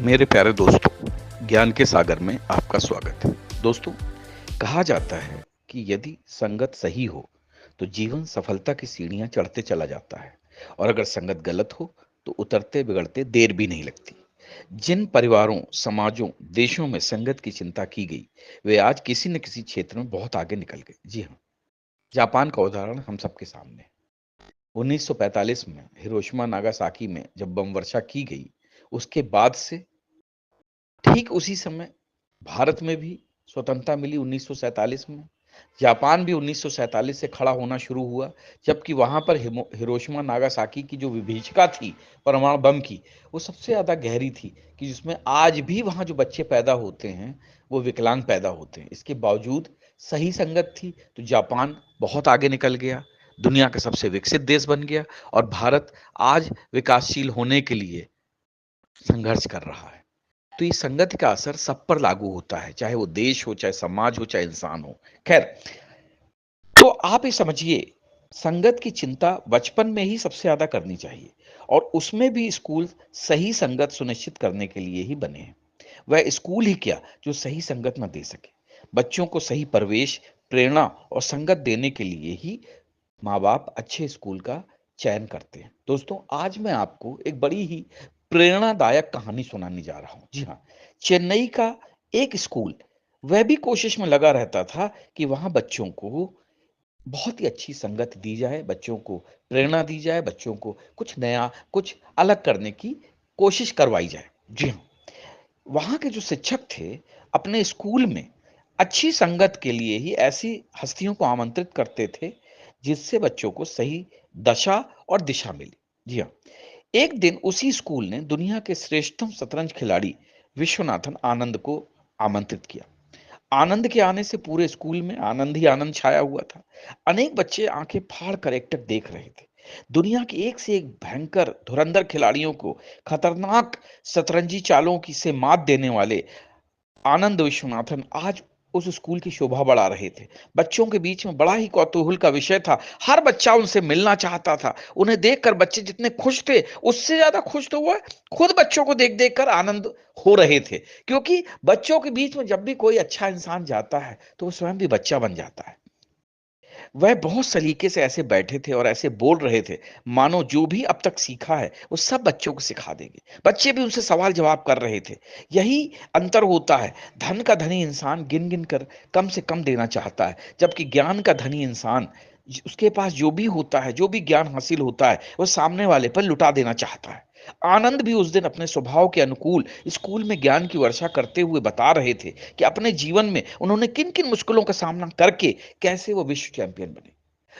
मेरे प्यारे दोस्तों, ज्ञान के सागर में आपका स्वागत है। दोस्तों, कहा जाता है कि यदि संगत सही हो तो जीवन सफलता की सीढ़ियां चढ़ते चला जाता है, और अगर संगत गलत हो तो उतरते बिगड़ते देर भी नहीं लगती। जिन परिवारों, समाजों, देशों में संगत की चिंता की गई, वे आज किसी न किसी क्षेत्र में बहुत आगे निकल गए। जी हाँ, जापान का उदाहरण हम सबके सामने है। 1945 में हिरोशिमा नागासाकी में जब बम वर्षा की गई, उसके बाद से ठीक उसी समय भारत में भी स्वतंत्रता मिली 1947 में। जापान भी 1947 से खड़ा होना शुरू हुआ, जबकि वहां पर हिरोशिमा नागासाकी की जो विभीषिका थी परमाणु बम की, वो सबसे ज्यादा गहरी थी, कि जिसमें आज भी वहां जो बच्चे पैदा होते हैं वो विकलांग पैदा होते हैं। इसके बावजूद सही संगत थी तो जापान बहुत आगे निकल गया, दुनिया का सबसे विकसित देश बन गया, और भारत आज विकासशील होने के लिए संघर्ष कर रहा है। तो ये संगति का असर सब पर लागू होता है, चाहे वो देश हो, चाहे समाज हो, चाहे इंसान हो। खैर, तो आप ये समझिए, संगत की चिंता बचपन में ही सबसे ज्यादा करनी चाहिए, और उसमें भी स्कूल सही संगत सुनिश्चित करने के लिए ही बने हैं। वह स्कूल ही क्या, जो सही संगत न दे सके। बच्चों को सही परिवेश, प्रेरणा और संगत देने के लिए ही माँ बाप अच्छे स्कूल का चयन करते हैं। दोस्तों, आज मैं आपको एक बड़ी ही प्रेरणादायक कहानी सुनाने जा रहा हूँ। जी हाँ, चेन्नई का एक स्कूल वह भी कोशिश में लगा रहता था कि वहां बच्चों को बहुत ही अच्छी संगत दी जाए, बच्चों को प्रेरणा दी जाए, बच्चों को कुछ नया, कुछ अलग करने की कोशिश करवाई जाए। जी हाँ, वहाँ के जो शिक्षक थे, अपने स्कूल में अच्छी संगत के लिए ही ऐसी हस्तियों को आमंत्रित करते थे, जिससे बच्चों को सही दशा और दिशा मिली। जी हाँ, एक दिन उसी स्कूल ने दुनिया के श्रेष्ठतम शतरंज खिलाड़ी विश्वनाथन आनंद को आमंत्रित किया। आनंद के आने से पूरे स्कूल में आनंद ही आनंद छाया हुआ था। अनेक बच्चे आंखें फाड़ कर एकटक देख रहे थे। दुनिया के एक से एक भयंकर धुरंधर खिलाड़ियों को, खतरनाक शतरंजी चालों की से मात देने वाले आनंद विश्वनाथन आज उस स्कूल की शोभा बढ़ा रहे थे। बच्चों के बीच में बड़ा ही कौतूहल का विषय था। हर बच्चा उनसे मिलना चाहता था। उन्हें देखकर बच्चे जितने खुश थे, उससे ज्यादा खुश तो वह खुद बच्चों को देख देख कर आनंद हो रहे थे, क्योंकि बच्चों के बीच में जब भी कोई अच्छा इंसान जाता है तो वो स्वयं भी बच्चा बन जाता है। वह बहुत सलीके से ऐसे बैठे थे और ऐसे बोल रहे थे, मानो जो भी अब तक सीखा है वो सब बच्चों को सिखा देंगे। बच्चे भी उनसे सवाल जवाब कर रहे थे। यही अंतर होता है। धन का धनी इंसान गिन गिन कर कम से कम देना चाहता है, जबकि ज्ञान का धनी इंसान उसके पास जो भी होता है, जो भी ज्ञान हासिल होता है, वो सामने वाले पर लुटा देना चाहता है। आनंद भी उस दिन अपने स्वभाव के अनुकूल स्कूल में ज्ञान की वर्षा करते हुए बता रहे थे कि अपने जीवन में उन्होंने किन किन मुश्किलों का सामना करके कैसे वो विश्व चैंपियन बने।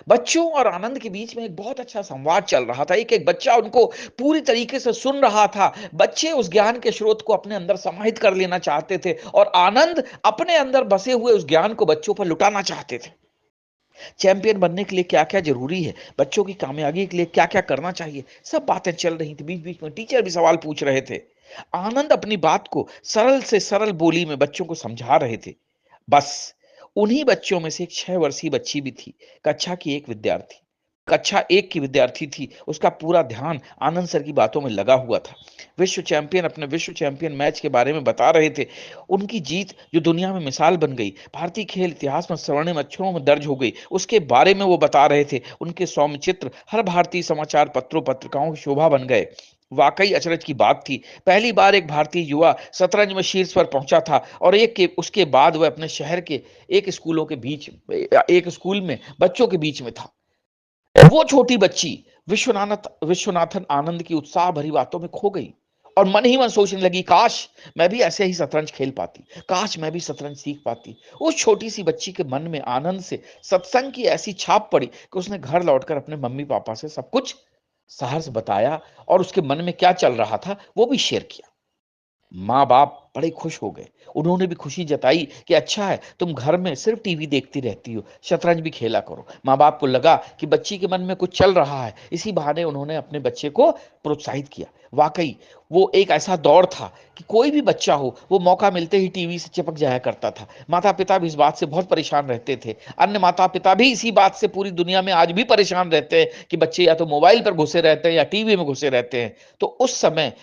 बच्चों और आनंद के बीच में एक बहुत अच्छा संवाद चल रहा था। एक एक बच्चा उनको पूरी तरीके से सुन रहा था। बच्चे उस ज्ञान के स्रोत को अपने अंदर समाहित कर लेना चाहते थे, और आनंद अपने अंदर बसे हुए उस ज्ञान को बच्चों पर लुटाना चाहते थे। चैंपियन बनने के लिए क्या-क्या ज़रूरी है, बच्चों की कामयाबी के लिए क्या-क्या करना चाहिए, सब बातें चल रही थी। बीच-बीच में टीचर भी सवाल पूछ रहे थे। आनंद अपनी बात को सरल से सरल बोली में बच्चों को समझा रहे थे। बस उन्हीं बच्चों में से एक 6 वर्षीय बच्ची भी थी, कक्षा की एक विद्यार्थी। कक्षा 1 की विद्यार्थी थी, उसका पूरा ध्यान आनंद सर की बातों में लगा हुआ था। विश्व चैंपियन अपने विश्व चैंपियन मैच के बारे में बता रहे थे। उनकी जीत जो दुनिया में मिसाल बन गई, भारतीय खेल इतिहास में स्वर्णिम अक्षरों में दर्ज हो गई, उसके बारे में वो बता रहे थे। उनके सौम्य चित्र हर भारतीय समाचार पत्रों पत्रिकाओं की शोभा बन गए। वाकई अचरज की बात थी। पहली बार एक भारतीय युवा शतरंज में शीर्ष पर पहुंचा था, और एक के उसके बाद वह अपने शहर के एक स्कूल में बच्चों के बीच में था। वो छोटी बच्ची विश्वनाथन आनंद की उत्साह भरी बातों में खो गई, और मन ही मन सोचने लगी, काश मैं भी ऐसे ही शतरंज खेल पाती, काश मैं भी शतरंज सीख पाती। उस छोटी सी बच्ची के मन में आनंद से सत्संग की ऐसी छाप पड़ी कि उसने घर लौटकर अपने मम्मी पापा से सब कुछ सहर्ष बताया, और उसके मन में क्या चल रहा था वो भी शेयर किया। माँ-बाप बड़े खुश हो गए। उन्होंने भी खुशी जताई कि अच्छा है, तुम घर में सिर्फ टीवी देखती रहती हो, शतरंज भी खेला करो। माँ-बाप को लगा कि बच्ची के मन में कुछ चल रहा है। इसी बहाने उन्होंने अपने बच्चे को प्रोत्साहित किया। वाक़ई वो एक ऐसा दौर था कि कोई भी बच्चा हो, वो मौका मिलते ही टीवी से चिपक जाया करता था। माता-पिता भी इस बात से बहुत परेशान रहते थे। अन्य माता-पिता भी इसी बात से पूरी दुनिया में आज भी परेशान रहते हैं कि बच्चे या तो मोबाइल पर घुसे रहते हैं या टीवी में घुसे रहते हैं। तो उस समय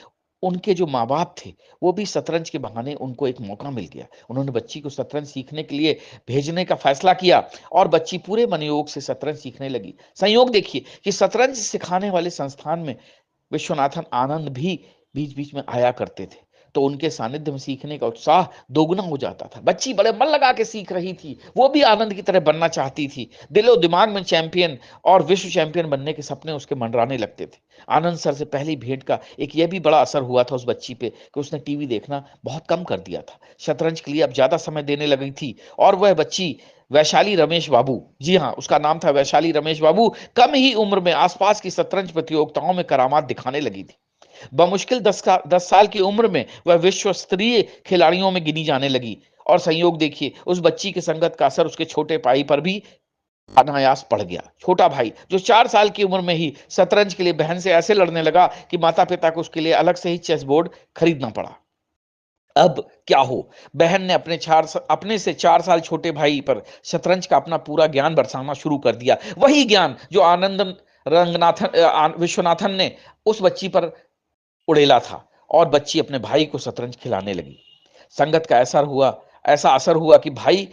उनके जो माँ-बाप थे, वो भी शतरंज के बहाने उनको एक मौका मिल गया। उन्होंने बच्ची को शतरंज सीखने के लिए भेजने का फैसला किया और बच्ची पूरे मनोयोग से शतरंज सीखने लगी। संयोग देखिए कि शतरंज सिखाने वाले संस्थान में विश्वनाथन आनंद भी बीच-बीच में आया करते थे। तो उनके सानिध्य में सीखने का उत्साह दोगुना हो जाता था। बच्ची बड़े मन लगा के सीख रही थी। वो भी आनंद की तरह बनना चाहती थी। दिलो-दिमाग में चैंपियन और विश्व चैंपियन बनने के सपने उसके मंडराने लगते थे। आनंद सर से पहली भेंट का एक ये भी बड़ा असर हुआ था उस बच्ची पे कि उसने टीवी देखना बहुत कम कर दिया था। शतरंज के लिए अब ज़्यादा समय देने लगी थी और वह बच्ची वैशाली रमेश बाबू, जी हाँ, उसका नाम था वैशाली रमेश बाबू, कम ही उम्र में आसपास की शतरंज प्रतियोगिताओं में करामात दिखाने लगी थी। बमुश्किल 10 साल की उम्र में वह विश्व स्तरीय खिलाड़ियों में गिनी जाने लगी और संयोग देखिए उस बच्ची की संगत का असर उसके छोटे भाई पर भी अनायास पड़ गया। छोटा भाई जो 4 साल की उम्र में ही शतरंज के लिए बहन से ऐसे लड़ने लगा कि माता-पिता को उसके लिए अलग से ही चेस बोर्ड खरीदना पड़ा। अब क्या हो, बहन ने अपने से 4 साल छोटे भाई पर शतरंज का अपना पूरा ज्ञान बरसाना शुरू कर दिया। वही ज्ञान जो विश्वनाथन ने उस बच्ची पर उड़ेला था और बच्ची अपने भाई को शतरंज खिलाने लगी। संगत का ऐसा असर हुआ कि भाई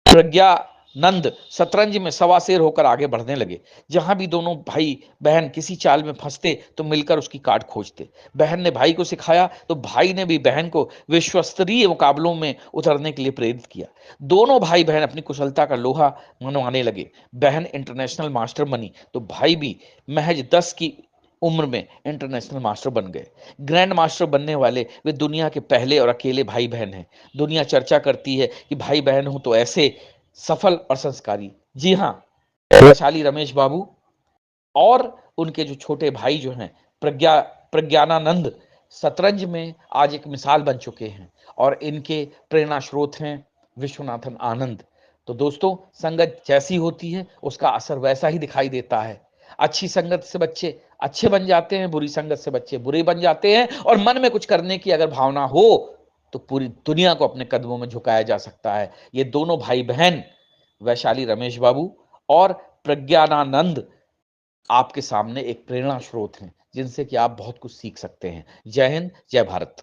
प्रज्ञानंद शतरंज में सवाशेर होकर आगे बढ़ने लगे। जहां भी दोनों भाई बहन किसी चाल में फंसते तो मिलकर उसकी काट खोजते। बहन ने भाई को सिखाया तो भाई ने भी बहन को विश्व स्तरीय मुकाबलों में उतरने के लिए प्रेरित किया। दोनों भाई बहन अपनी कुशलता का लोहा मनवाने लगे। बहन इंटरनेशनल मास्टर बनी तो भाई भी महज 10 की उम्र में इंटरनेशनल मास्टर बन गए। ग्रैंड मास्टर बनने वाले वे दुनिया के पहले और अकेले भाई बहन हैं। दुनिया चर्चा करती है कि भाई बहन हो तो ऐसे सफल और संस्कारी। जी हाँ, वैशाली रमेश बाबू और उनके जो छोटे भाई जो हैं प्रज्ञानानंद शतरंज में आज एक मिसाल बन चुके हैं और इनके प्रेरणा स्रोत हैं विश्वनाथन आनंद। तो दोस्तों, संगत जैसी होती है उसका असर वैसा ही दिखाई देता है। अच्छी संगत से बच्चे अच्छे बन जाते हैं, बुरी संगत से बच्चे बुरे बन जाते हैं और मन में कुछ करने की अगर भावना हो तो पूरी दुनिया को अपने कदमों में झुकाया जा सकता है। ये दोनों भाई बहन वैशाली रमेश बाबू और प्रज्ञानानंद आपके सामने एक प्रेरणा स्रोत हैं, जिनसे कि आप बहुत कुछ सीख सकते हैं। जय हिंद, जय भारत।